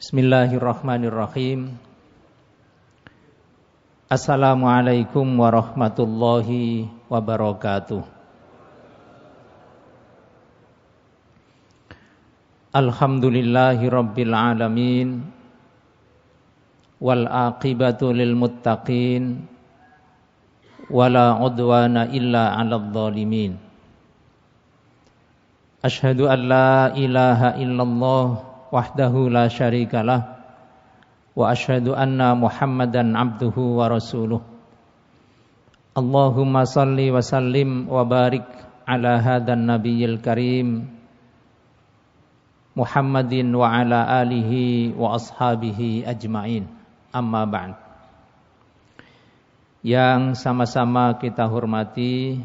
Bismillahirrahmanirrahim. Assalamualaikum warahmatullahi wabarakatuh. Alhamdulillahi rabbil alamin. Wal aqibatu lil muttaqin. Wala udwana illa 'alal zalimin. Asyhadu an la ilaha illallah wahdahu la syarikalah wa asyhadu anna Muhammadan abduhu wa rasuluh. Allahumma salli wa sallim wa barik ala hadan nabiyil karim Muhammadin wa ala alihi wa ashabihi ajma'in. Amma ba'd. Yang sama-sama kita hormati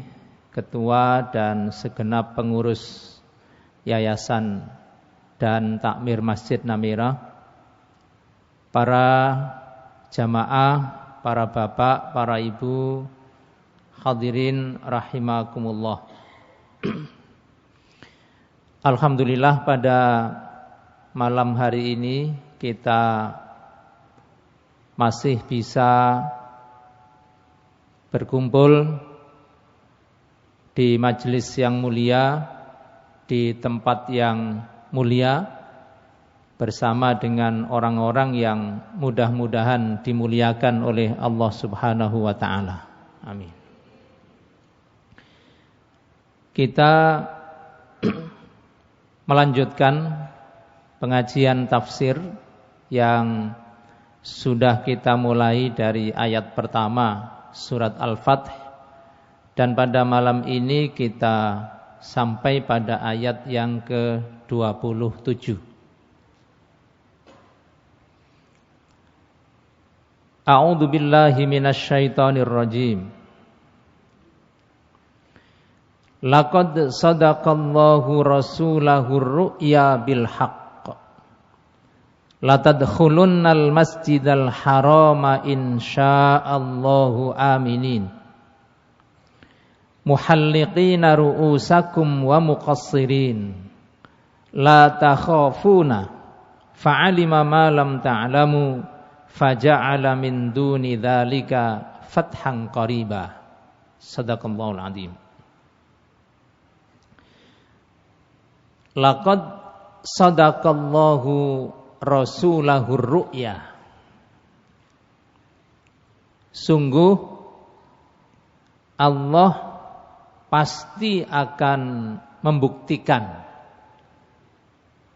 ketua dan segenap pengurus yayasan dan takmir Masjid Namira, para jamaah, para bapak, para ibu, hadirin rahimakumullah. Alhamdulillah pada malam hari ini kita masih bisa berkumpul di majelis yang mulia, di tempat yang mulia, bersama dengan orang-orang yang mudah-mudahan dimuliakan oleh Allah Subhanahu wa ta'ala. Amin. Kita melanjutkan pengajian tafsir yang sudah kita mulai dari ayat pertama surat Al-Fath, dan pada malam ini kita sampai pada ayat yang ke-27. A'udzu billahi minasyaitonir rajim. Laqad sadaqallahu rasulahur ru'ya bil haqq. La tadkhulunnal masjidal harama insyaallahu aminin. Muhalliqina ru'usakum wa muqassirin la takhafuna fa'alima ma lam ta'lamu faja'ala min duni dzalika fathan qariba. Shadaqallahul azim. Laqad sadaqallahu rasulahur ru'ya. Sungguh Allah pasti akan membuktikan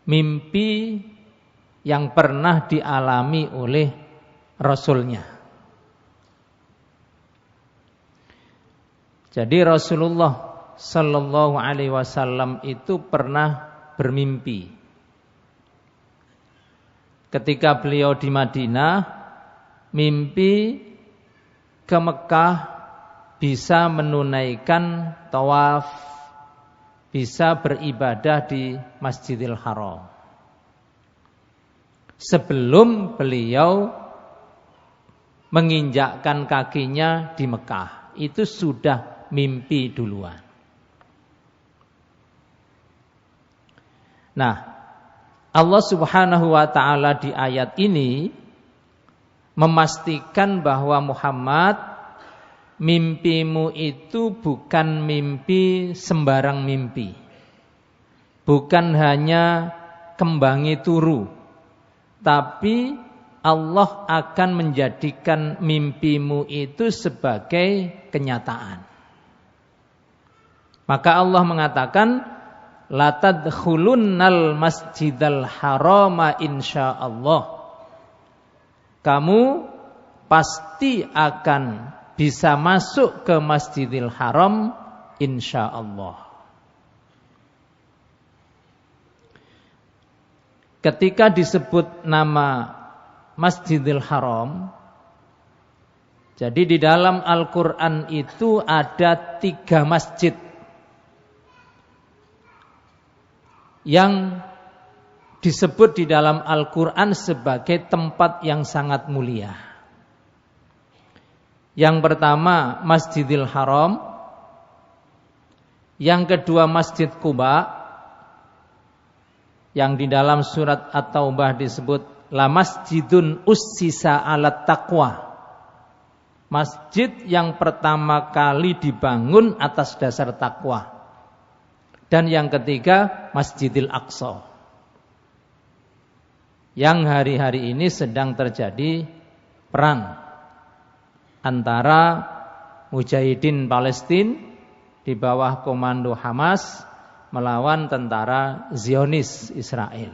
mimpi yang pernah dialami oleh Rasulnya. Jadi Rasulullah Sallallahu Alaihi Wasallam itu pernah bermimpi. Ketika beliau di Madinah, mimpi ke Mekah bisa menunaikan tawaf, bisa beribadah di Masjidil Haram. Sebelum beliau menginjakkan kakinya di Mekah, itu sudah mimpi duluan. Nah, Allah Subhanahu wa ta'ala di ayat ini memastikan bahwa Muhammad, mimpimu itu bukan mimpi sembarang mimpi. Bukan hanya kembangi turu, tapi Allah akan menjadikan mimpimu itu sebagai kenyataan. Maka Allah mengatakan, la tadkhulunnal masjidal harama insyaallah. Kamu pasti akan bisa masuk ke Masjidil Haram insyaallah. Ketika disebut nama Masjidil Haram, jadi di dalam Al-Quran itu ada 3 masjid yang disebut di dalam Al-Quran sebagai tempat yang sangat mulia. Yang pertama Masjidil Haram, yang kedua Masjid Quba, yang di dalam surat At-Taubah disebut la masjidun ussisa 'alat taqwa. Masjid yang pertama kali dibangun atas dasar takwa. Dan yang ketiga, Masjidil Aqsa. Yang hari-hari ini sedang terjadi perang antara Mujahidin Palestina di bawah komando Hamas melawan tentara Zionis Israel.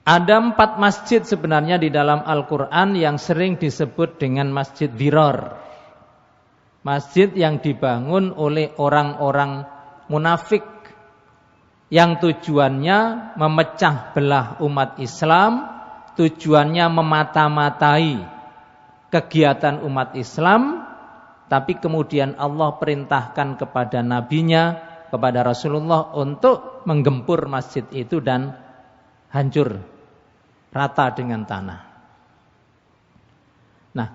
Ada 4 masjid sebenarnya di dalam Al-Quran yang sering disebut dengan Masjid Dirar. Masjid yang dibangun oleh orang-orang munafik yang tujuannya memecah belah umat Islam, tujuannya memata-matai kegiatan umat Islam, tapi kemudian Allah perintahkan kepada nabinya, kepada Rasulullah untuk menggempur masjid itu dan hancur rata dengan tanah. Nah,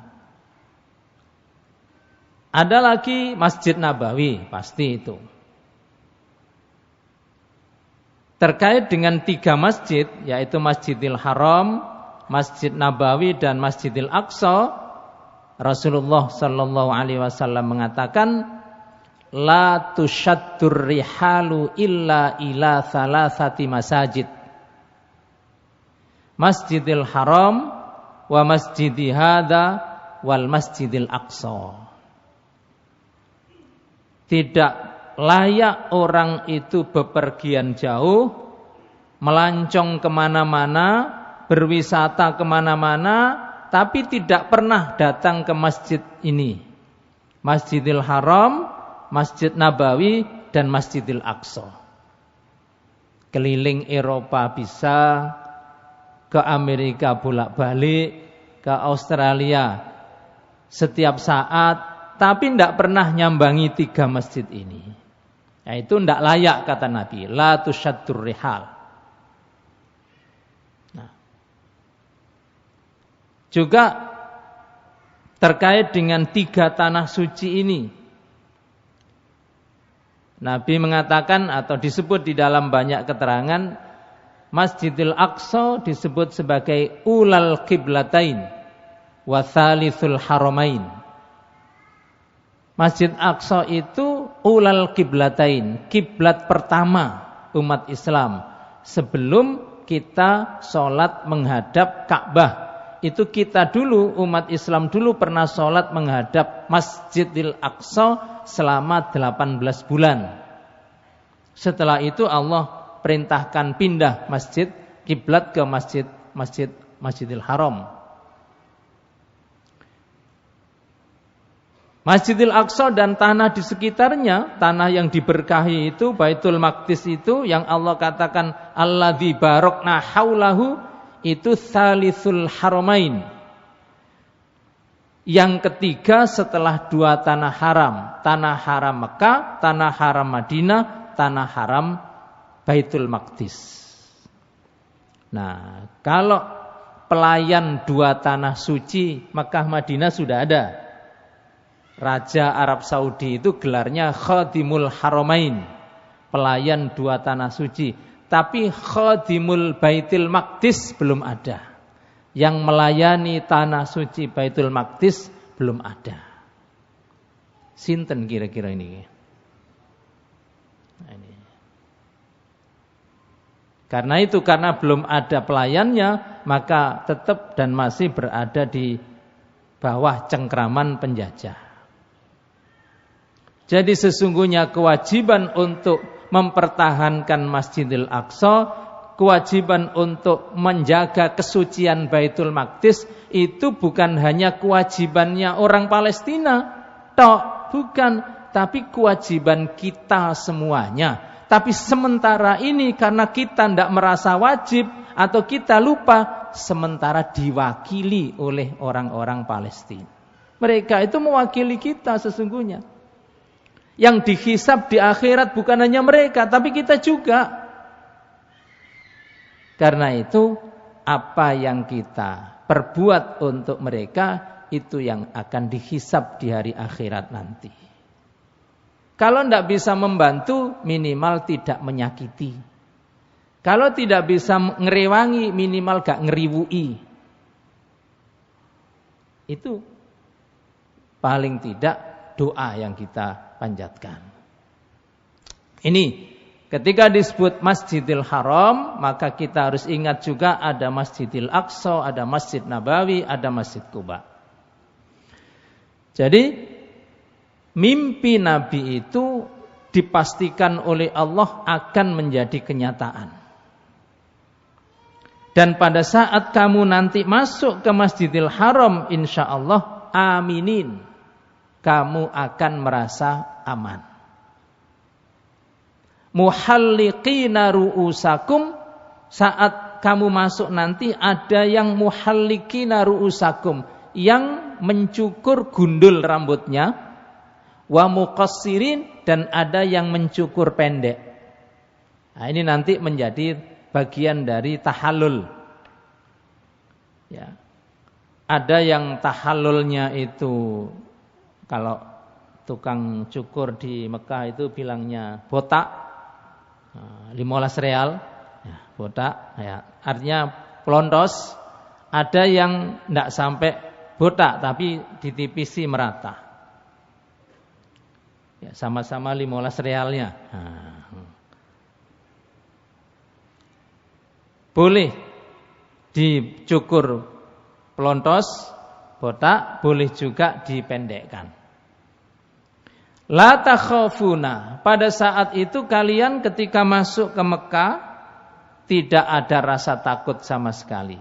ada lagi Masjid Nabawi, pasti itu. Terkait dengan 3 masjid, yaitu Masjidil Haram, Masjid Nabawi dan Masjidil Aqsa, Rasulullah sallallahu alaihi wasallam mengatakan, la tushaddur rihalu illa ila thalathati masajid. Masjidil Haram wa masjidi hadza wal Masjidil Aqsa. Tidak layak orang itu bepergian jauh, melancong kemana-mana, berwisata kemana-mana, tapi tidak pernah datang ke masjid ini. Masjidil Haram, Masjid Nabawi, dan Masjidil Aqsa. Keliling Eropa bisa, ke Amerika bolak-balik, ke Australia setiap saat, tapi tidak pernah nyambangi 3 masjid ini. Nah, itu tidak layak kata Nabi, la tushaddur rihal. Nah, juga terkait dengan 3 tanah suci ini, Nabi mengatakan atau disebut di dalam banyak keterangan, Masjidil Aqsa disebut sebagai ulal qiblatain wa thalithul haramain. Masjid Aqsa itu ulal qiblatain, kiblat pertama umat Islam. Sebelum kita sholat menghadap Ka'bah, itu kita dulu, umat Islam dulu pernah sholat menghadap Masjidil Aqsa selama 18 bulan. Setelah itu Allah perintahkan pindah masjid kiblat ke Masjidil Haram. Masjidil Aqsa dan tanah di sekitarnya, tanah yang diberkahi itu, Baitul Maqdis itu, yang Allah katakan alladzi barakna haulahu, itu tsalithul haramain. Yang ketiga setelah 2 tanah haram, tanah haram Mekah, tanah haram Madinah, tanah haram Baitul Maqdis. Nah, kalau pelayan 2 tanah suci Mekah Madinah sudah ada. Raja Arab Saudi itu gelarnya Khadimul Haramain, pelayan 2 tanah suci. Tapi Khadimul Baitul Maqdis belum ada. Yang melayani tanah suci Baitul Maqdis belum ada. Sinten kira-kira ini? Nah, ini. Karena itu, karena belum ada pelayannya, maka tetap dan masih berada di bawah cengkraman penjajah. Jadi sesungguhnya kewajiban untuk mempertahankan Masjidil Aqsa, kewajiban untuk menjaga kesucian Baitul Maqdis, itu bukan hanya kewajibannya orang Palestina, bukan, tapi kewajiban kita semuanya. Tapi sementara ini karena kita tidak merasa wajib atau kita lupa, sementara diwakili oleh orang-orang Palestina. Mereka itu mewakili kita sesungguhnya. Yang dihisab di akhirat bukan hanya mereka, tapi kita juga. Karena itu, apa yang kita perbuat untuk mereka, itu yang akan dihisab di hari akhirat nanti. Kalau tidak bisa membantu, minimal tidak menyakiti. Kalau tidak bisa ngerewangi, minimal gak ngeriwui. Itu paling tidak doa yang kita panjatkan. Ini ketika disebut Masjidil Haram, maka kita harus ingat juga ada Masjidil Aqsa, ada Masjid Nabawi, ada Masjid Quba. Jadi mimpi Nabi itu dipastikan oleh Allah akan menjadi kenyataan. Dan pada saat kamu nanti masuk ke Masjidil Haram, insya Allah aminin, kamu akan merasa aman. Muhalliqina ru'usakum, saat kamu masuk nanti ada yang muhalliqina ru'usakum, yang mencukur gundul rambutnya, wa muqassirin, dan ada yang mencukur pendek. Nah, ini nanti menjadi bagian dari tahallul. Ya. Ada yang tahallulnya itu, kalau tukang cukur di Mekah itu bilangnya botak, 15 real, ya, botak, ya, artinya pelontos. Ada yang tidak sampai botak tapi ditipisi merata, ya, sama-sama 15 realnya. Boleh dicukur pelontos, botak, boleh juga dipendekkan. La takhafuna, pada saat itu kalian ketika masuk ke Mekah tidak ada rasa takut sama sekali.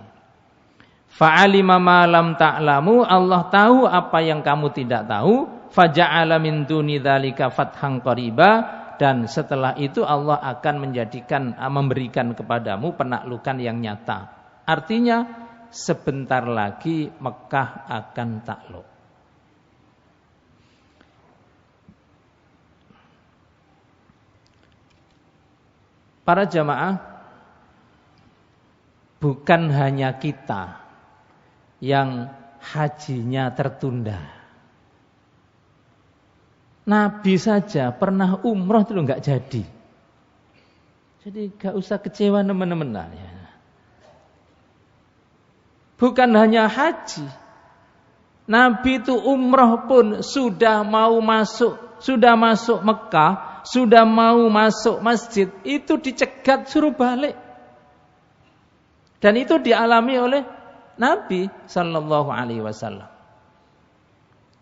Fa'alima ma lam ta'lamu, Allah tahu apa yang kamu tidak tahu. Faja'ala min duni dzalika fathan qariba, dan setelah itu Allah akan memberikan kepadamu penaklukan yang nyata. Artinya sebentar lagi Mekah akan takluk. Para jamaah, bukan hanya kita yang hajinya tertunda. Nabi saja pernah umroh itu enggak jadi. Jadi enggak usah kecewa teman-teman lah ya. Bukan hanya haji. Nabi itu umroh pun sudah mau masuk, sudah masuk Mekah, sudah mau masuk masjid, itu dicegat suruh balik. Dan itu dialami oleh Nabi sallallahu alaihi wasallam.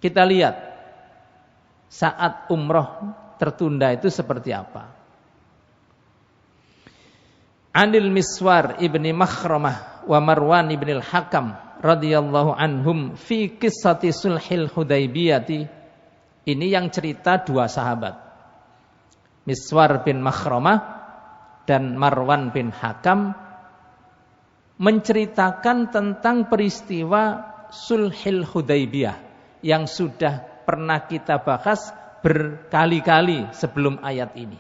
Kita lihat saat umroh tertunda itu seperti apa. Anil Miswar ibni Makhramah wa Marwan ibn al-Hakam radhiyallahu anhum fi qissati sulhil Hudaybiyati. Ini yang cerita dua sahabat, Miswar bin Makhramah dan Marwan bin Hakam, menceritakan tentang peristiwa sulhil Hudaybiyah yang sudah pernah kita bahas berkali-kali sebelum ayat ini.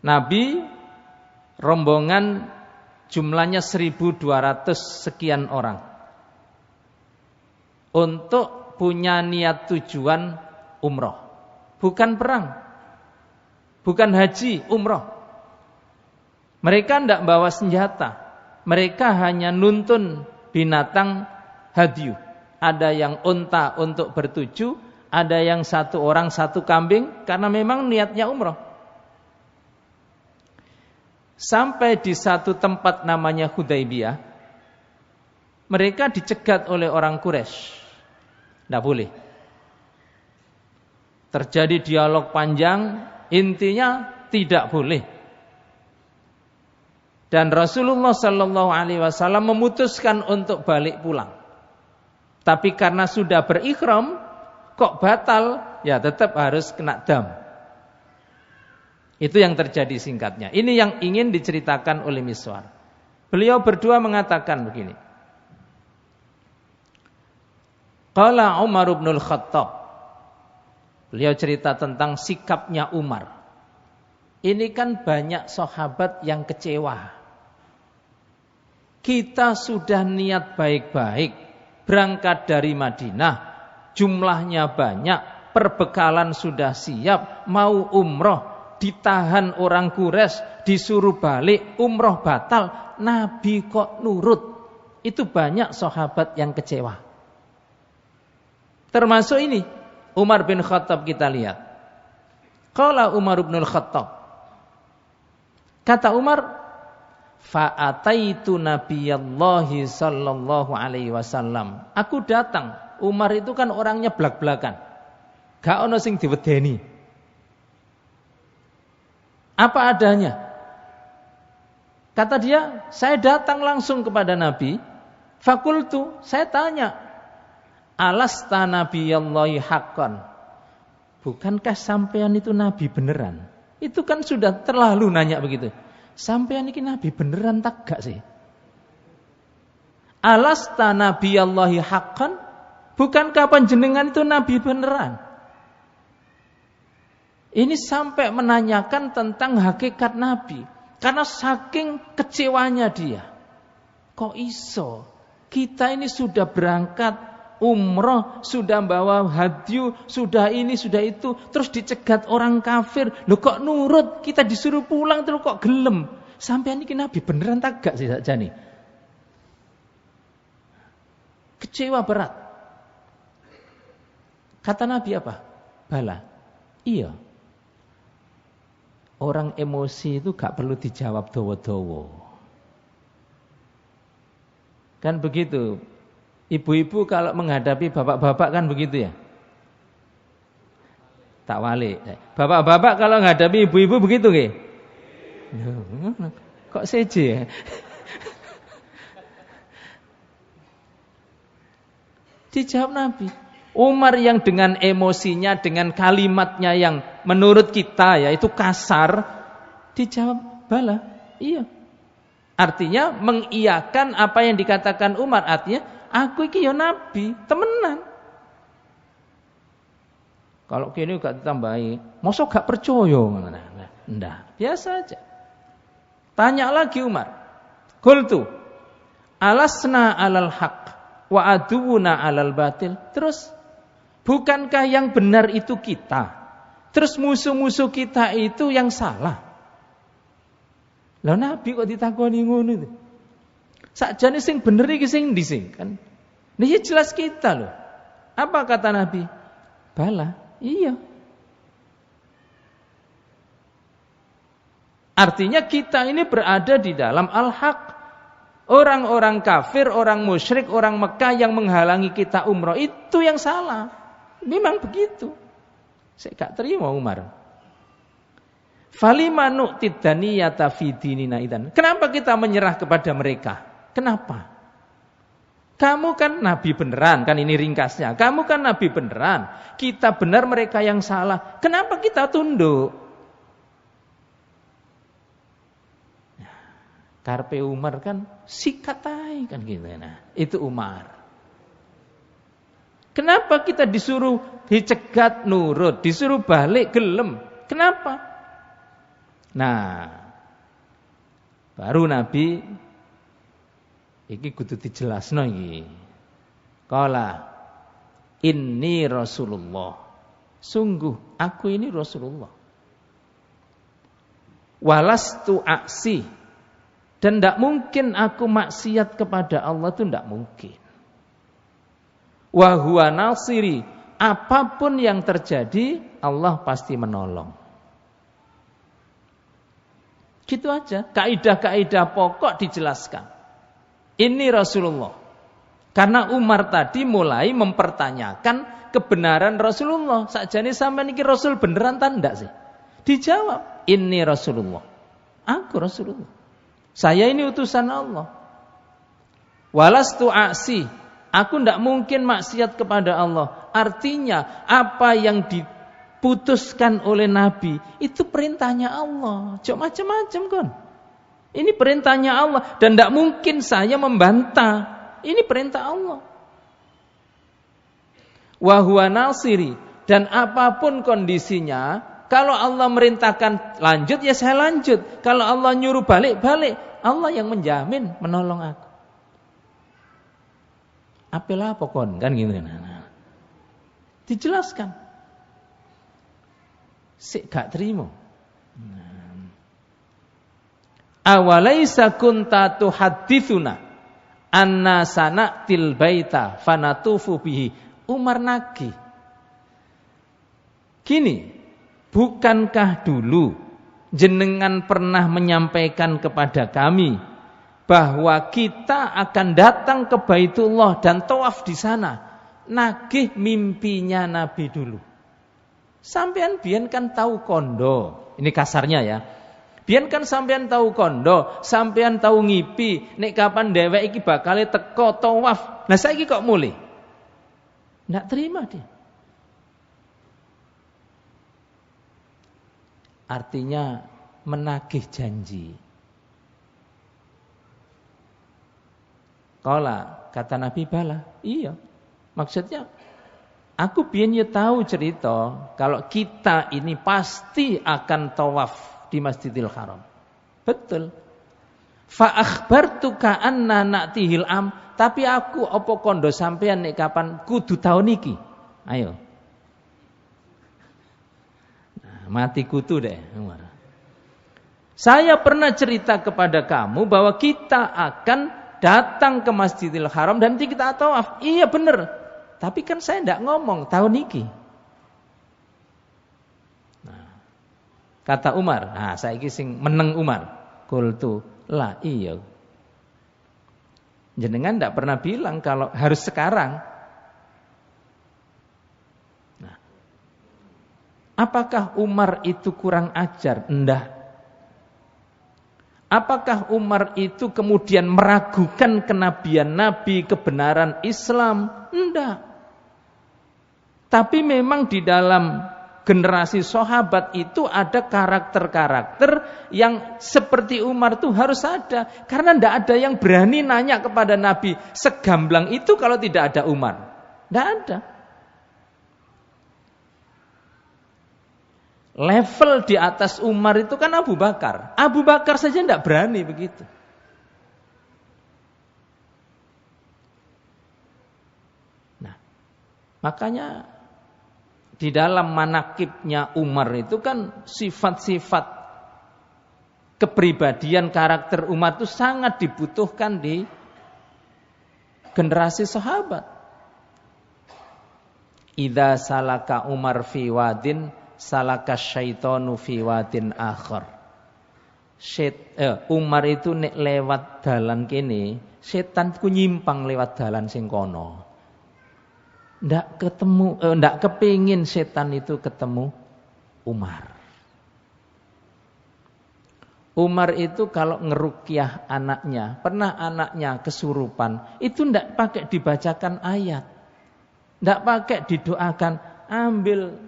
Nabi rombongan jumlahnya 1.200 sekian orang untuk punya niat tujuan umroh. Bukan perang, bukan haji, umroh. Mereka tidak bawa senjata, mereka hanya nuntun binatang hadyu. Ada yang unta untuk bertuju, ada yang satu orang satu kambing, karena memang niatnya umroh. Sampai di satu tempat namanya Hudaybiyah, mereka dicegat oleh orang Quraisy. Tidak boleh. Terjadi dialog panjang, intinya tidak boleh. Dan Rasulullah sallallahu alaihi wasallam memutuskan untuk balik pulang. Tapi karena sudah berikhram, kok batal, ya tetap harus kena dam. Itu yang terjadi singkatnya. Ini yang ingin diceritakan oleh Miswar. Beliau berdua mengatakan begini. Qala Umar bin al-Khattab. Beliau cerita tentang sikapnya Umar. Ini kan banyak sahabat yang kecewa. Kita sudah niat baik-baik, berangkat dari Madinah, jumlahnya banyak, perbekalan sudah siap, mau umroh, ditahan orang Quraisy, disuruh balik, umroh batal, Nabi kok nurut. Itu banyak sahabat yang kecewa. Termasuk ini Umar bin Khattab, kita lihat. Qala Umar bin Khattab. Kata Umar, fa'ataitu nabiyallahi sallallahu alaihi wasallam. Aku datang. Umar itu kan orangnya blak-blakan. Gak ono sing diwedeni. Apa adanya. Kata dia, saya datang langsung kepada Nabi. Fakultu, saya tanya, alasta nabiyallahi haqqan. Bukankah sampean itu nabi beneran? Itu kan sudah terlalu nanya begitu. Sampean ini nabi beneran tak gak sih? Alasta nabiyallahi haqqan? Bukankah panjenengan itu nabi beneran? Ini sampai menanyakan tentang hakikat nabi. Karena saking kecewanya dia. Kok iso? Kita ini sudah berangkat umroh, sudah bawa hadyu, sudah ini, sudah itu, terus dicegat orang kafir. Loh kok nurut? Kita disuruh pulang terus kok gelem? Sampai ini nabi beneran tak gak sih sakjane? Kecewa berat. Kata Nabi apa? Bala. Iya. Orang emosi itu gak perlu dijawab dawa-dawa. Kan begitu. Ibu-ibu kalau menghadapi bapak-bapak kan begitu ya. Tak walik. Bapak-bapak kalau menghadapi ibu-ibu begitu nggih? Kok seje ya? Dijawab Nabi. Umar yang dengan emosinya, dengan kalimatnya yang menurut kita ya itu kasar, dijawab bala. Iya. Artinya mengiyakan apa yang dikatakan Umar. Artinya aku iki ya nabi, temenan. Kalau kini gak ditambahi, mosok gak percaya? Ndak, biasa aja. Tanya lagi Umar. Qultu alasna alal haq wa aduuna alal batil. Terus bukankah yang benar itu kita? Terus musuh-musuh kita itu yang salah? Lah Nabi kok ditakoni ngono itu? Sakjane sing bener iki sing ndi sing kan? Niki jelas kita loh. Apa kata Nabi? Bala, iya. Artinya kita ini berada di dalam al-haq. Orang-orang kafir, orang musyrik, orang Mekah yang menghalangi kita umroh itu yang salah. Memang begitu. Saya gak terima Umar. Falima nu'tid daniyata fi dinina idan. Kenapa kita menyerah kepada mereka? Kenapa? Kamu kan nabi beneran, kan ini ringkasnya. Kamu kan nabi beneran. Kita benar, mereka yang salah. Kenapa kita tunduk? Karpe Umar kan sikatai kan gitu. Nah, itu Umar. Kenapa kita disuruh dicegat nurut, disuruh balik gelem? Kenapa? Nah, baru Nabi iki kudu dijelasno iki. Qala inni Rasulullah. Sungguh aku ini Rasulullah. Walastu aksi. Dan tidak mungkin aku maksiat kepada Allah, itu tidak mungkin. Wa huwa nasiri. Apapun yang terjadi, Allah pasti menolong. Gitu aja. Kaidah-kaidah pokok dijelaskan. Ini Rasulullah. Karena Umar tadi mulai mempertanyakan kebenaran Rasulullah. Sakjane sampean iki Rasul beneran ta ndak sih? Dijawab, ini Rasulullah. Aku Rasulullah. Saya ini utusan Allah. Walastu aksi. Aku ndak mungkin maksiat kepada Allah. Artinya apa yang diputuskan oleh Nabi itu perintahnya Allah. Cok macam-macam kan. Ini perintahnya Allah dan ndak mungkin saya membantah. Ini perintah Allah. Wa huwa nasiri, dan apapun kondisinya, kalau Allah merintahkan lanjut ya saya lanjut. Kalau Allah nyuruh balik. Allah yang menjamin menolong aku. Apalah pokon kan gitu. Nah. Dijelaskan. Sik gak terima. Awalaisa kunta tuhadditsuna anna sana'til baita fanatufu bihi. Umar nagih. Gini, bukankah dulu jenengan pernah menyampaikan kepada kami bahwa kita akan datang ke Baitullah dan tawaf di sana? Nagih mimpinya Nabi dulu. Sampean biyen kan tahu kondo. Ini kasarnya ya. Biyen kan sampean tahu kondo, sampean tahu ngipi, nek kapan dhewek iki bakale teko tawaf. Lah saiki kok mulih? Ndak terima dia. Artinya menagih janji. Qala, kata Nabi bala, iya. Maksudnya aku biyen ya tahu cerita kalau kita ini pasti akan tawaf di Masjidil Haram. Betul. Fa akhbartuka anna na'tihil am, tapi aku apa kondo sampean nek kapan kudu tahun iki. Ayo. Nah, mati kutu deh. Saya pernah cerita kepada kamu bahwa kita akan datang ke Masjidil Haram dan nanti kita tawaf. Iya benar. Tapi kan saya enggak ngomong tahun iki. Kata Umar, nah saiki sing meneng Umar. Qultu, lah iya. Jenengan enggak pernah bilang kalau harus sekarang. Nah, apakah Umar itu kurang ajar? Enggak. Apakah Umar itu kemudian meragukan kenabian Nabi, kebenaran Islam? Enggak. Tapi memang di dalam generasi sahabat itu ada karakter-karakter yang seperti Umar tuh harus ada. Karena tidak ada yang berani nanya kepada Nabi segamblang itu kalau tidak ada Umar. Tidak ada. Level di atas Umar itu kan Abu Bakar. Abu Bakar saja tidak berani begitu. Nah, makanya di dalam manakibnya Umar itu kan sifat-sifat kepribadian karakter umat itu sangat dibutuhkan di generasi sahabat. Idza salaka Umar fi wadin salaka syaitanu fi wadin akhar. Umar itu nek lewat dalan kene, setan ku nyimpang lewat dalan sing kono. Ndak kepingin setan itu ketemu Umar. Umar itu kalau ngerukyah anaknya, pernah anaknya kesurupan, itu ndak pakai dibacakan ayat. Ndak pakai didoakan, ambil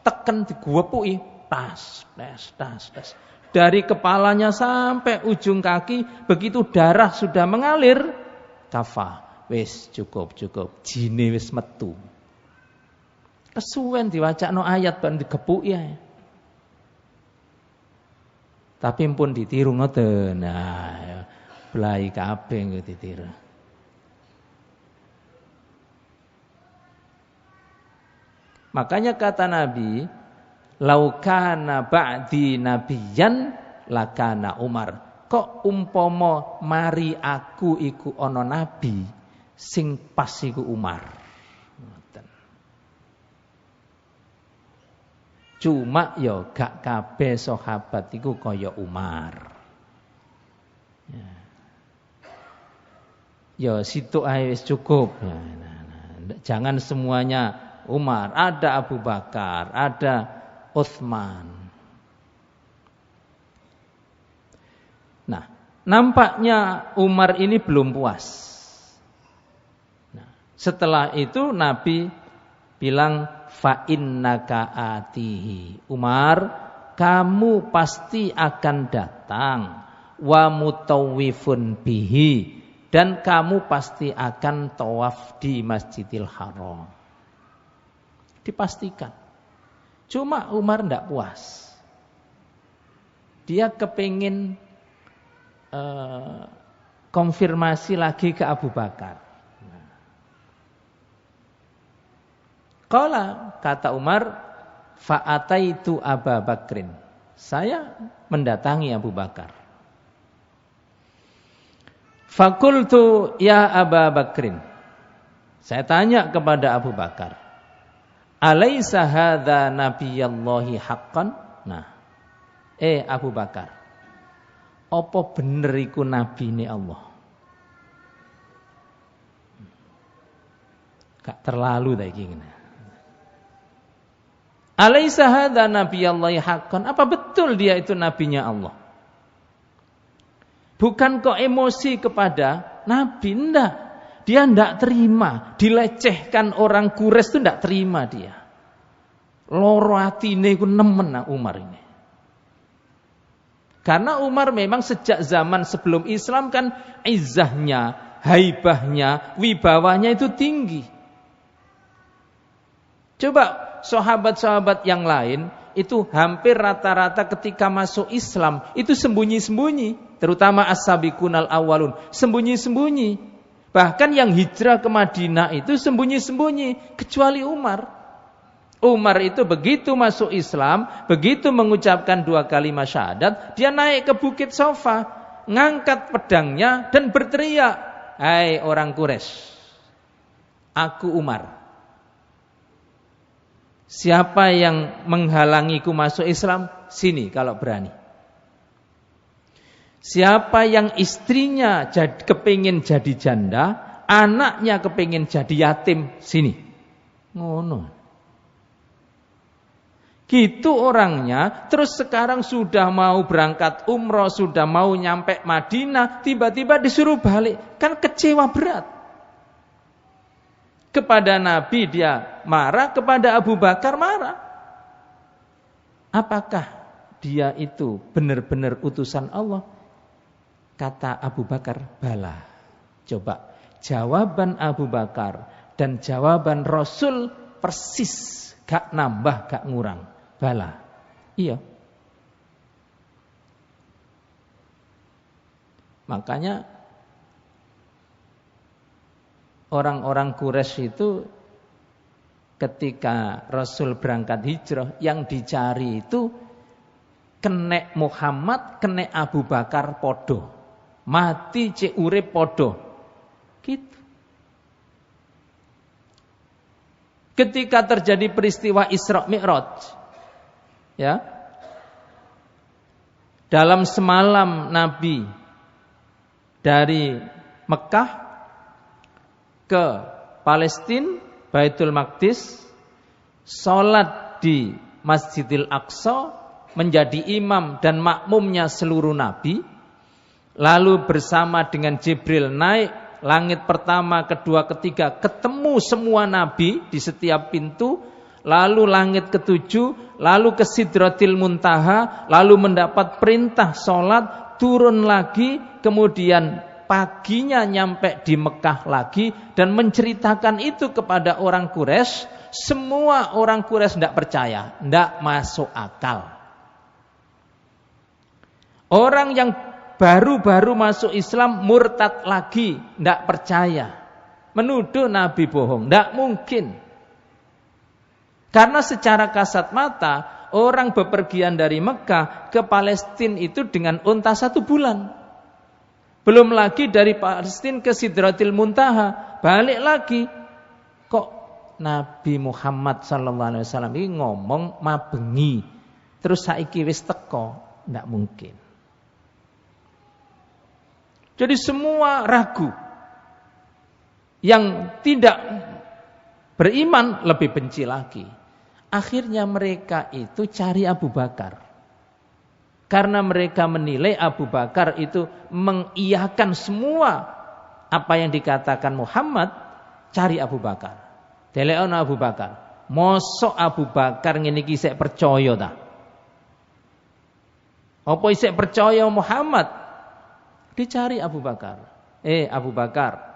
teken diguepui, tas. Dari kepalanya sampai ujung kaki, begitu darah sudah mengalir, kafah. Wis cukup, jine wis metu. Kesuwen diwacakno ayat ban digepuki ae. Tapi pun ditiru ngoten. Nah, blai kabeh engko ditiru. Makanya kata Nabi, laukana ba'di nabiyyan lakana Umar. Kok umpama mari aku iku ana nabi, sing pas iku Umar. Cuma ya gak kabeh sahabat iku kaya Umar. Ya situ ae wis cukup. Jangan semuanya Umar, ada Abu Bakar, ada Utsman. Nah, nampaknya Umar ini belum puas. Setelah itu Nabi bilang fa innaka atihi. Umar, kamu pasti akan datang wa mutawwifun bihi, dan kamu pasti akan tawaf di Masjidil Haram. Dipastikan. Cuma Umar tidak puas. Dia kepingin konfirmasi lagi ke Abu Bakar. Qala, kata Umar, fa'ataitu Abu Bakrin. Saya mendatangi Abu Bakar. Fakultu ya Aba Bakrin. Saya tanya kepada Abu Bakar. Alaisa hadza nabiyallahi haqqan? Nah, Abu Bakar, apa bener iku nabine Allah? Gak terlalu ta iki ngene. Alaisa hadza nabiyallahi haqqan? Apa betul dia itu nabinya Allah? Bukan kok emosi kepada nabi, enggak. Dia enggak terima, dilecehkan orang Quraisy itu enggak terima dia. Loro atine iku nemen Umar ini. Karena Umar memang sejak zaman sebelum Islam kan izzahnya, haibahnya, wibawanya itu tinggi. Coba sahabat-sahabat yang lain itu hampir rata-rata ketika masuk Islam itu sembunyi-sembunyi, terutama as-sabiqunal awwalun, sembunyi-sembunyi. Bahkan yang hijrah ke Madinah itu sembunyi-sembunyi, kecuali Umar. Umar itu begitu masuk Islam, begitu mengucapkan 2 kalimat syahadat, dia naik ke Bukit Sofa, ngangkat pedangnya dan berteriak, "Hai orang Quraisy, aku Umar. Siapa yang menghalangiku masuk Islam, sini kalau berani. Siapa yang istrinya kepingin jadi janda, anaknya kepingin jadi yatim, sini." Ngono. Gitu orangnya. Terus sekarang sudah mau berangkat umroh, sudah mau nyampe Madinah, tiba-tiba disuruh balik. Kan kecewa berat. Kepada Nabi dia marah, kepada Abu Bakar marah. Apakah dia itu benar-benar utusan Allah? Kata Abu Bakar, bala. Coba, jawaban Abu Bakar dan jawaban Rasul persis, gak nambah, gak ngurang. Bala. Iya. Makanya orang-orang Quraisy itu ketika Rasul berangkat hijrah, yang dicari itu kena Muhammad, kena Abu Bakar podo. Mati cek urip podo. Gitu. Ketika terjadi peristiwa Isra Mi'raj, ya, dalam semalam Nabi dari Mekah ke Palestina, Baitul Maqdis, sholat di Masjidil Aqsa, menjadi imam dan makmumnya seluruh Nabi. Lalu bersama dengan Jibril naik langit pertama, kedua, ketiga, ketemu semua Nabi di setiap pintu. Lalu langit ketujuh, lalu ke Sidratil Muntaha, lalu mendapat perintah sholat, turun lagi, kemudian paginya nyampe di Mekah lagi dan menceritakan itu kepada orang Quraisy. Semua orang Quraisy tidak percaya, tidak masuk akal. Orang yang baru-baru masuk Islam murtad lagi, tidak percaya, menuduh Nabi bohong, tidak mungkin. Karena secara kasat mata orang bepergian dari Mekah ke Palestina itu dengan unta 1 bulan. Belum lagi dari Palestina ke Sidratil Muntaha, balik lagi. Kok Nabi Muhammad SAW ini ngomong mabengi, terus saiki wis teko? Tidak mungkin. Jadi semua ragu. Yang tidak beriman lebih benci lagi. Akhirnya mereka itu cari Abu Bakar. Karena mereka menilai Abu Bakar itu mengiyakan semua apa yang dikatakan Muhammad, cari Abu Bakar. Teleon Abu Bakar. Mosok Abu Bakar ngene iki sik percaya ta? Apa isik percaya Muhammad? Dicari Abu Bakar. Abu Bakar,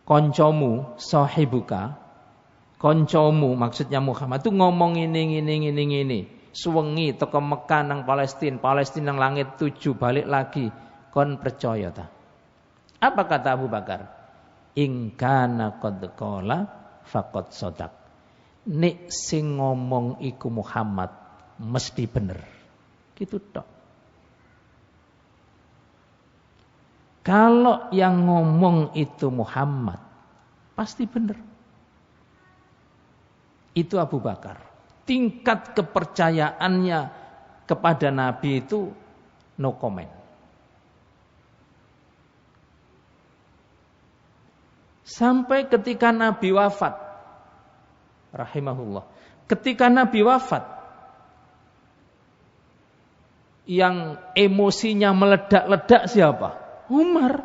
koncomu, sahibuka, koncomu maksudnya Muhammad itu ngomong ini. Suwengi teko Mekah nang Palestina nang langit 7 balik lagi. Kon percaya ta? Apa kata Abu Bakar? In kana qad qala faqad shadaq. Nek sing ngomong iku Muhammad, mesti benar. Gitu tok. Kalau yang ngomong itu Muhammad, pasti benar. Itu Abu Bakar. Tingkat kepercayaannya kepada Nabi itu no comment. Sampai ketika Nabi wafat, rahimahullah. Ketika Nabi wafat, yang emosinya meledak-ledak siapa? Umar.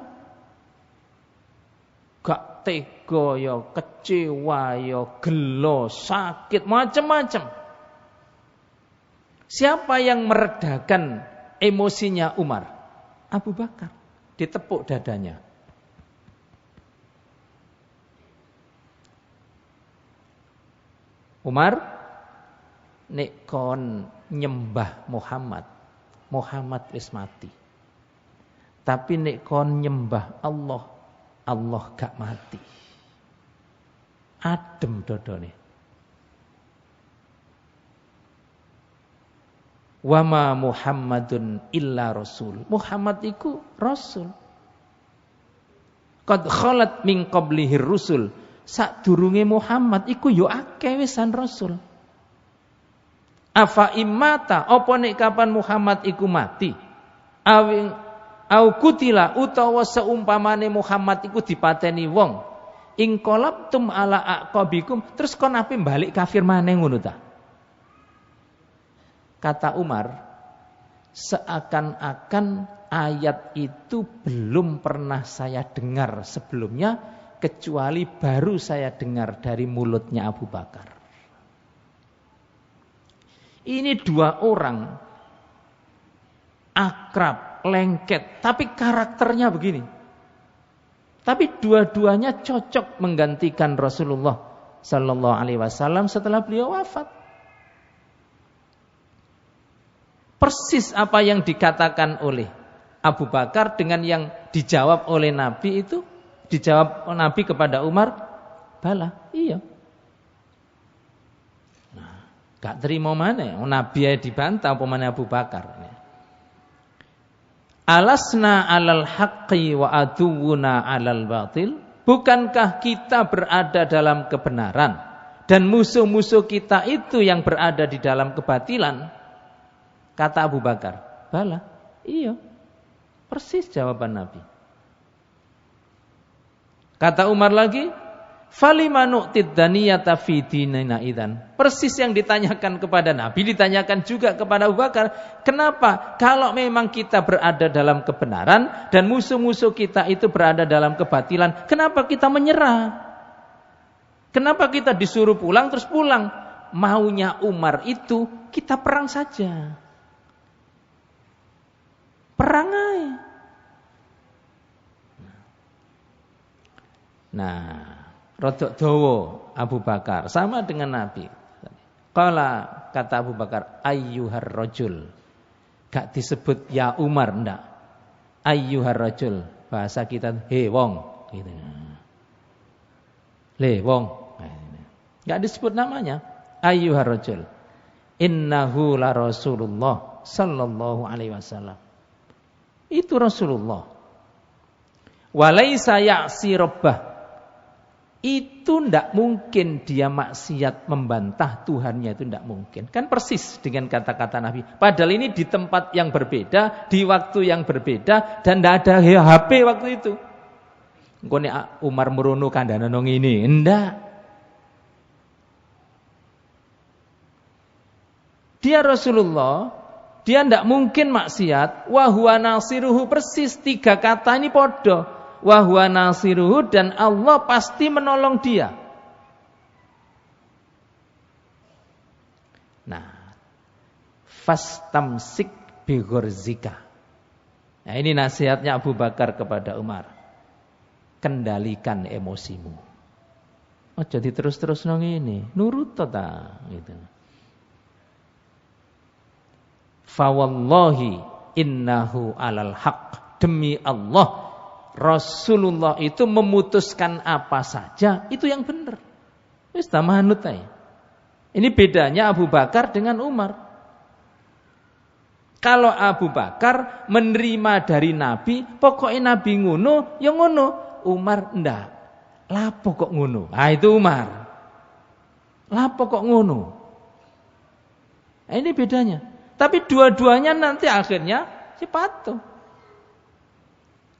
Gak tega ya, kecewa ya, gelo, sakit, macam-macam. Siapa yang meredakan emosinya Umar? Abu Bakar. Ditepuk dadanya. Umar, nek kon nyembah Muhammad, Muhammad wis mati. Tapi nek kon nyembah Allah, Allah gak mati. Adem dodone. Wa ma Muhammadun illa rasul. Muhammad iku rasul. Qad khalat min qablihi rusul. Sadurunge Muhammad iku yo akeh wisan rasul. Afa immata apa nek kapan Muhammad iku mati? Au kutila utawa seumpamane Muhammad iku dipateni wong. Ing qalabtum ala aqabikum, terus kon ape balik kafir maneh ngono ta? Kata Umar, seakan-akan ayat itu belum pernah saya dengar sebelumnya, kecuali baru saya dengar dari mulutnya Abu Bakar. Ini dua orang akrab, lengket, tapi karakternya begini. Tapi dua-duanya cocok menggantikan Rasulullah Sallallahu Alaihi Wasallam setelah beliau wafat. Persis apa yang dikatakan oleh Abu Bakar dengan yang dijawab oleh Nabi itu, dijawab Nabi kepada Umar, bala, iya. Nah, gak terima mana, Nabi ya dibantah, apa mana Abu Bakar. Alasna alal haqqi wa aduwuna alal batil. Bukankah kita berada dalam kebenaran dan musuh-musuh kita itu yang berada di dalam kebatilan? Kata Abu Bakar, bala, iya. Persis jawaban Nabi. Kata Umar lagi, falima nu'tid daniyata fi dinina idzan. Persis yang ditanyakan kepada Nabi ditanyakan juga kepada Abu Bakar. Kenapa? Kalau memang kita berada dalam kebenaran dan musuh-musuh kita itu berada dalam kebatilan, kenapa kita menyerah? Kenapa kita disuruh pulang terus pulang? Maunya Umar itu kita perang saja. Perang aja. Nah, rodok dawa Abu Bakar sama dengan Nabi. Kata Abu Bakar, ayyuhar rajul. Gak disebut ya Umar, ndak. Ayyuhar rajul, bahasa kita he wong gitu. Le wong. Gak disebut namanya. Ayyuhar rajul. Innahu la Rasulullah sallallahu alaihi wasallam. Itu Rasulullah. Walaisa ya'si rabbah. Itu tidak mungkin dia maksiat membantah Tuhannya, itu tidak mungkin. Kan persis dengan kata-kata Nabi. Padahal ini di tempat yang berbeda, di waktu yang berbeda, dan tidak ada HP waktu itu. Engko nek Umar merono kandhane nang ngene, ndak. Dia Rasulullah, dia tidak mungkin maksiat. Wa huwa nasiruhu, persis tiga kata ini podo. Wa huwa nasiruhu, dan Allah pasti menolong dia. Nah, fastamsik bi ghurzika. Nah, ini nasihatnya Abu Bakar kepada Umar. Kendalikan emosimu. Oh, jadi terus-terus nang ini, nurut ta gitu. Fa wallahi innahu alal haq. Demi Allah, Rasulullah itu memutuskan apa saja itu yang benar. Wis ta manut ae. Ini bedanya Abu Bakar dengan Umar. Kalau Abu Bakar menerima dari Nabi, pokoknya Nabi ngono, ya ngono. Umar ndak. Lapo kok ngono? Ah itu Umar. Lapo kok ngono? Nah, ini bedanya. Tapi dua-duanya nanti akhirnya sepatu.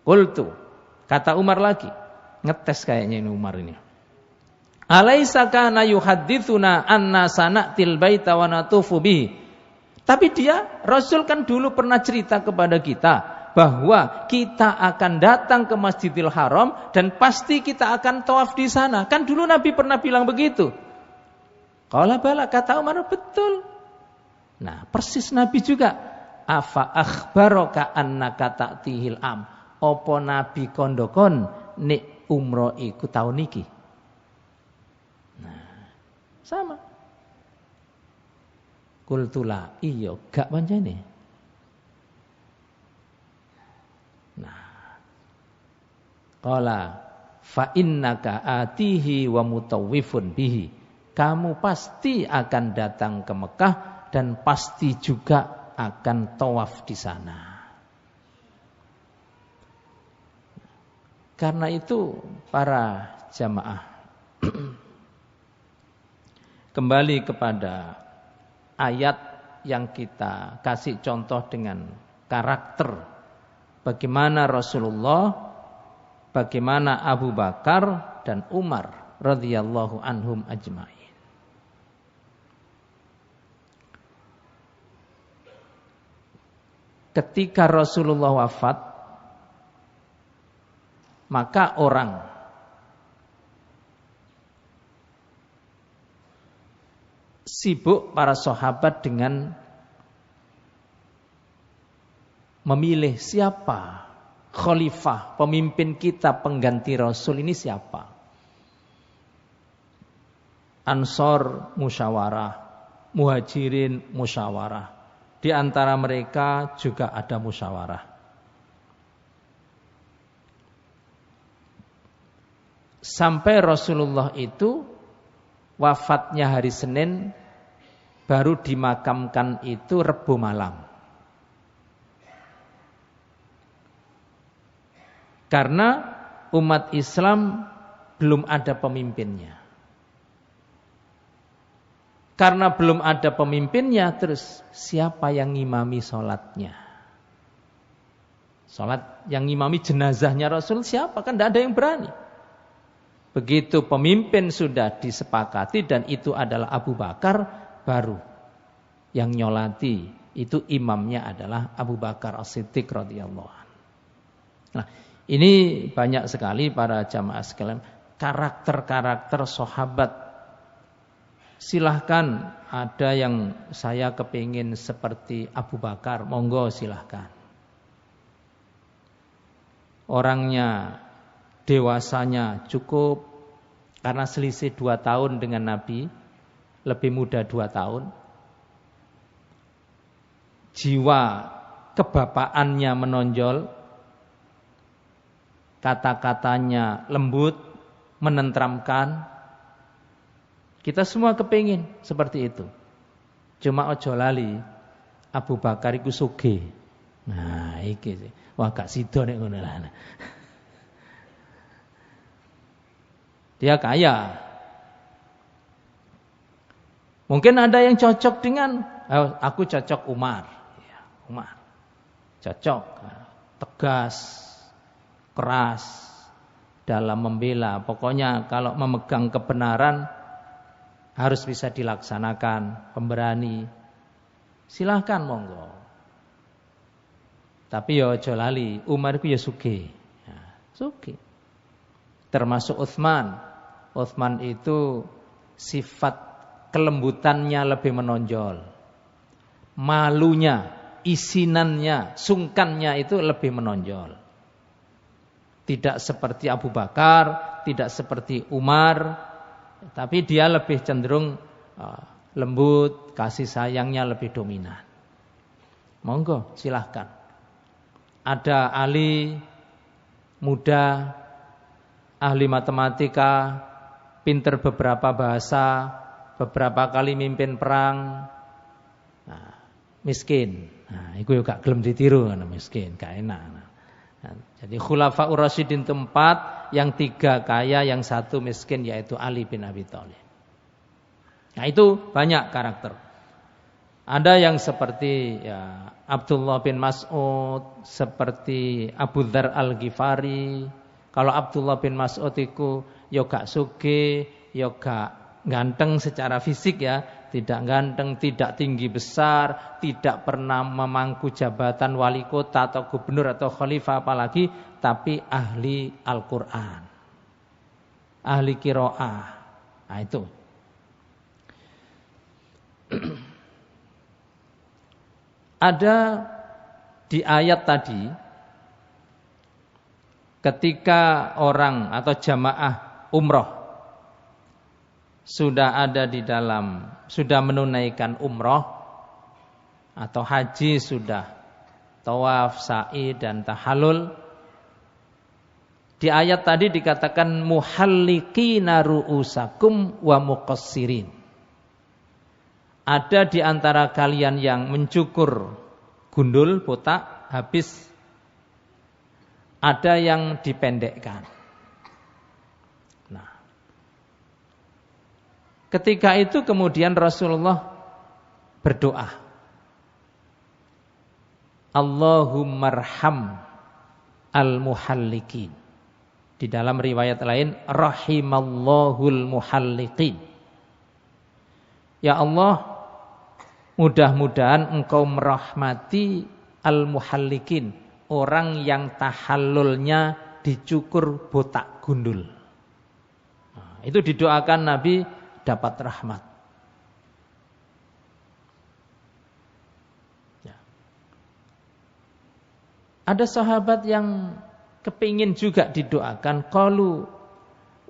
Qultu, kata Umar lagi, ngetes kayaknya ini Umar ini. Alaisa kana yuhadditsuna anna sanatil baita wa natufu bihi. Tapi Rasul kan dulu pernah cerita kepada kita bahwa kita akan datang ke Masjidil Haram dan pasti kita akan tawaf di sana. Kan dulu Nabi pernah bilang begitu. Qala bala, kata Umar, betul. Nah, persis Nabi juga. Afa akhbaraka annaka ta'tihil am. Apa Nabi kondokon nek umroh iku tahun niki. Nah, sama. Kultula iya gak pancene. Nah, qala fa innaka atihi wa mutawwifun bihi. Kamu pasti akan datang ke Mekah dan pasti juga akan tawaf di sana. Karena itu para jamaah kembali kepada ayat yang kita kasih contoh dengan karakter bagaimana Rasulullah, bagaimana Abu Bakar dan Umar radhiyallahu anhum ajmain. Ketika Rasulullah wafat, maka orang sibuk para sahabat dengan memilih siapa khalifah, pemimpin kita, pengganti Rasul ini siapa. Ansor musyawarah, Muhajirin musyawarah. Di antara mereka juga ada musyawarah. Sampai Rasulullah itu wafatnya hari Senin, baru dimakamkan itu Rebu malam. Karena umat Islam belum ada pemimpinnya. Karena belum ada pemimpinnya, terus siapa yang ngimami sholatnya? Sholat yang ngimami jenazahnya Rasul siapa? Kan tidak ada yang berani. Begitu pemimpin sudah disepakati dan itu adalah Abu Bakar, baru yang nyolati itu imamnya adalah Abu Bakar As-Siddiq radhiyallahu anhu. Nah, ini banyak sekali para jamaah sekalian karakter-karakter sahabat. Silahkan ada yang saya kepingin seperti Abu Bakar, monggo silahkan. Orangnya dewasanya cukup, karena selisih 2 tahun dengan Nabi, lebih muda 2 tahun. Jiwa kebapaannya menonjol, kata-katanya lembut, menenteramkan. Kita semua kepingin seperti itu. Cuma ojo lali, Abu Bakar iku sugih. Nah, iki sih. Wah, gak sida nek ngono lah. Dia kaya. Mungkin ada yang cocok dengan, aku cocok Umar. Ya, Umar. Cocok, tegas, keras dalam membela. Pokoknya kalau memegang kebenaran harus bisa dilaksanakan, pemberani. Silahkan monggo. Tapi ya aja lali, Umar itu ya sugih. Ya, sugih. Termasuk Utsman. Utsman itu sifat kelembutannya lebih menonjol. Malunya, isinannya, sungkannya itu lebih menonjol. Tidak seperti Abu Bakar, tidak seperti Umar, tapi dia lebih cenderung lembut, kasih sayangnya lebih dominan. Monggo, silahkan. Ada ahli muda, ahli matematika, pinter beberapa bahasa, beberapa kali mimpin perang, miskin. Nah, iku yo gak gelem ditiru ngono miskin, gak enak. Nah, jadi Khulafaur Rasyidin itu 4, yang 3 kaya, yang 1 miskin, yaitu Ali bin Abi Thalib. Nah, itu banyak karakter. Ada yang seperti ya Abdullah bin Mas'ud, seperti Abu Dzar Al-Ghifari. Kalau Abdullah bin Mas'ud itu yo gak sugih, yo gak ganteng secara fisik ya, tidak ganteng, tidak tinggi besar, tidak pernah memangku jabatan wali kota atau gubernur atau khalifah apalagi, tapi ahli Al-Qur'an, ahli qiraah. Nah, itu. Ada di ayat tadi, ketika orang atau jamaah umroh sudah ada di dalam, sudah menunaikan umroh atau haji, sudah tawaf, sa'i dan tahallul. Di ayat tadi dikatakan muhalliqina ru'usakum wa muqassirin. Ada di antara kalian yang mencukur gundul, botak, habis. Ada yang dipendekkan. Ketika itu kemudian Rasulullah berdoa, Allahummarham al-muhalliqin. Di dalam riwayat lain, rahimallahul muhalliqin. Ya Allah, mudah-mudahan engkau merahmati al-muhalliqin, orang yang tahallulnya dicukur botak gundul. Nah, itu didoakan Nabi dapat rahmat. Ya. Ada sahabat yang kepingin juga didoakan, qalu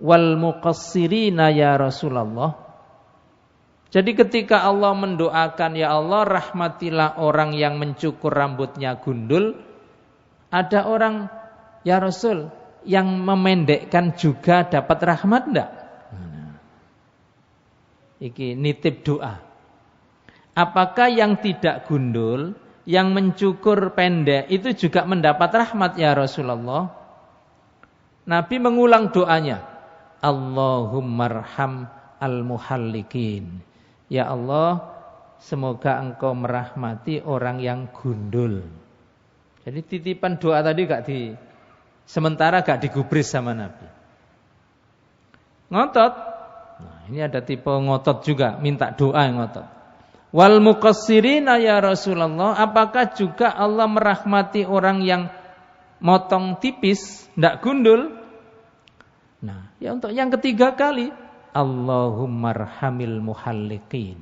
wal muqassirina ya Rasulullah. Jadi ketika Allah mendoakan, ya Allah rahmatilah orang yang mencukur rambutnya gundul, ada orang, ya Rasul, yang memendekkan juga dapat rahmat enggak? Iki nitip doa. Apakah yang tidak gundul, yang mencukur pendek itu juga mendapat rahmat ya Rasulullah? Nabi mengulang doanya. Allahummarham al-muhalliqin. Ya Allah, semoga engkau merahmati orang yang gundul. Jadi titipan doa tadi sementara gak digubris sama Nabi. Ngotot. Nah, ini ada tipe ngotot juga, minta doa yang ngotot. Wal muqassirina ya Rasulullah, apakah juga Allah merahmati orang yang motong tipis, ndak gundul? Nah, ya untuk yang ketiga kali, Allahummarhamil muhalliqin.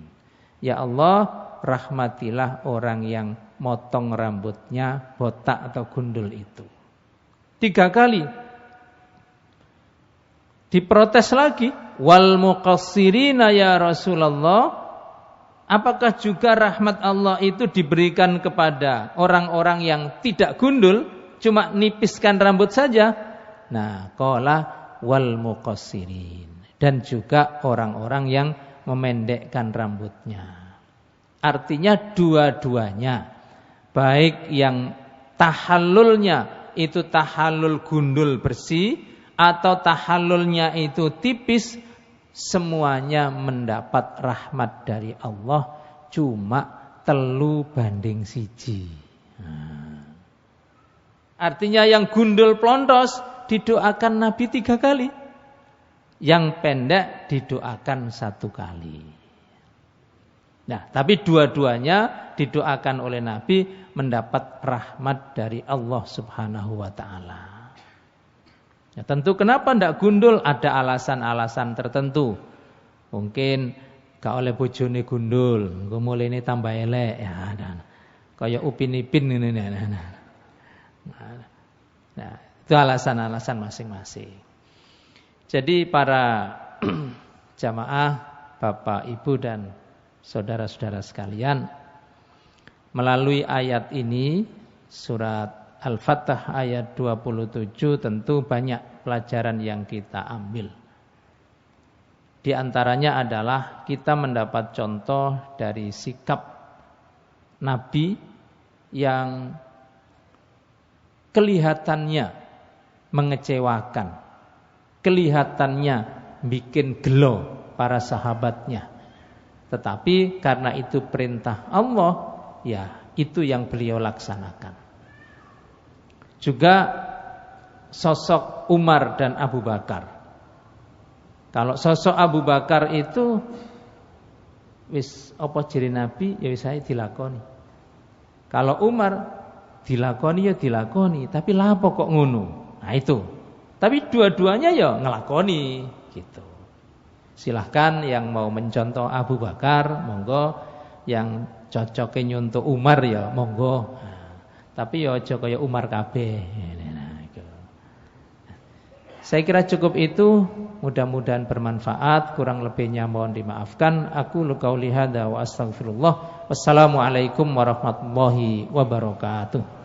Ya Allah, rahmatilah orang yang motong rambutnya botak atau gundul itu. 3 kali. Diprotes lagi, wal muqassirina ya Rasulullah, apakah juga rahmat Allah itu diberikan kepada orang-orang yang tidak gundul, cuma nipiskan rambut saja? Nah, qala wal muqassirin, dan juga orang-orang yang memendekkan rambutnya. Artinya dua-duanya, baik yang tahallulnya itu tahallul gundul bersih atau tahallulnya itu tipis, semuanya mendapat rahmat dari Allah, cuma 3 banding 1. Nah. Artinya yang gundul plontos didoakan Nabi 3 kali, yang pendek didoakan 1 kali. Nah, tapi dua-duanya didoakan oleh Nabi mendapat rahmat dari Allah Subhanahu wa ta'ala. Ya, tentu kenapa ndak gundul, ada alasan-alasan tertentu. Mungkin gak oleh bojone gundul, engko mulene tambah elek ya. Kaya Upin Ipin ngene. Nah, itu alasan-alasan masing-masing. Jadi para jamaah, Bapak, Ibu dan saudara-saudara sekalian, melalui ayat ini surat Al-Fatah ayat 27 tentu banyak pelajaran yang kita ambil. Di antaranya adalah kita mendapat contoh dari sikap Nabi yang kelihatannya mengecewakan, kelihatannya bikin gelo para sahabatnya. Tetapi karena itu perintah Allah, ya itu yang beliau laksanakan. Juga sosok Umar dan Abu Bakar. Kalau sosok Abu Bakar itu wis apa jere Nabi ya wis ae dilakoni. Kalau Umar dilakoni ya dilakoni, tapi lapo kok ngono. Nah itu. Tapi dua-duanya ya ngelakoni gitu. Silahkan yang mau mencontoh Abu Bakar, monggo. Yang cocoknya nyontoh Umar ya monggo. Nah, tapi ya aja kaya Umar kabeh. Saya kira cukup itu. Mudah-mudahan bermanfaat. Kurang lebihnya mohon dimaafkan. Aku qauli hadza wa astaghfirullah. Wassalamualaikum warahmatullahi wabarakatuh.